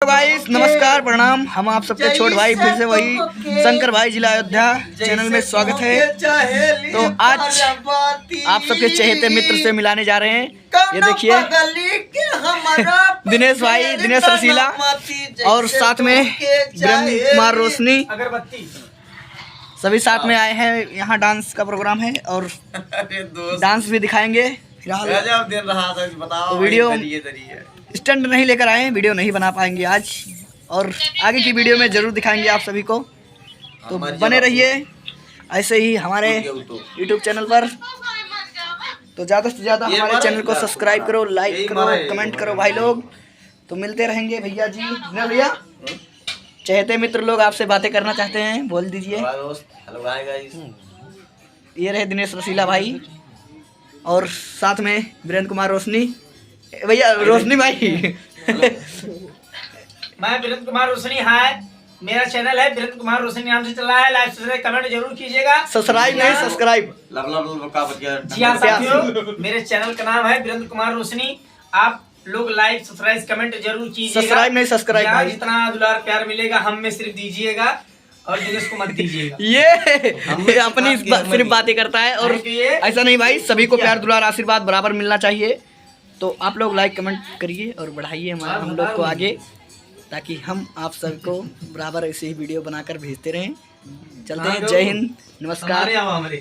Guys नमस्कार प्रणाम। हम आप सबके छोट भाई फिर से वही शंकर भाई जिला अयोध्या चैनल में स्वागत है। तो आज आप सबके चहेते मित्र से मिलाने जा रहे हैं। ये देखिए दिनेश भाई, दिनेश रसीला और साथ में वीरेंद्र कुमार रोशनी, सभी साथ में आए हैं। यहाँ डांस का प्रोग्राम है और डांस भी दिखाएंगे। तो वीडियो स्टंट नहीं लेकर आए हैं, वीडियो नहीं बना पाएंगे आज, और आगे की वीडियो में ज़रूर दिखाएंगे आप सभी को। तो बने रहिए ऐसे ही हमारे YouTube चैनल पर। तो ज़्यादा से ज़्यादा हमारे चैनल को सब्सक्राइब करो, लाइक करो, कमेंट करो भाई लोग। तो मिलते रहेंगे भैया जी। ना भैया, चहेते मित्र लोग आपसे बातें करना चाहते हैं, बोल दीजिए। ये रहे दिनेश रसीला भाई और साथ में वीरेंद्र कुमार रोशनी। भैया रोशनी भाई मैं वीरेंद्र कुमार रोशनी। हाय, मेरा चैनल है वीरेंद्र कुमार रोशनी नाम से चल रहा है। लाइक सब्सक्राइब कमेंट जरूर कीजिएगा। सब्सक्राइब नहीं, सब्सक्राइब। जी हाँ साथियों, मेरे चैनल का नाम है वीरेंद्र कुमार रोशनी। आप लोग लाइक सब्सक्राइब कमेंट जरूर कीजिएगा। सब्सक्राइब नहीं, सब्सक्राइब भाई। जितना दुलार प्यार मिलेगा हम में सिर्फ दीजिएगा और दिनेश को मत दीजिएगा। ये अपनी सिर्फ बातें करता है और ऐसा नहीं भाई, सभी को प्यार दुलार आशीर्वाद बराबर मिलना चाहिए। तो आप लोग लाइक कमेंट करिए और बढ़ाइए हम लोग को आगे, ताकि हम आप सबको बराबर ऐसे ही वीडियो बनाकर भेजते रहें। चलते हैं। जय हिंद, नमस्कार।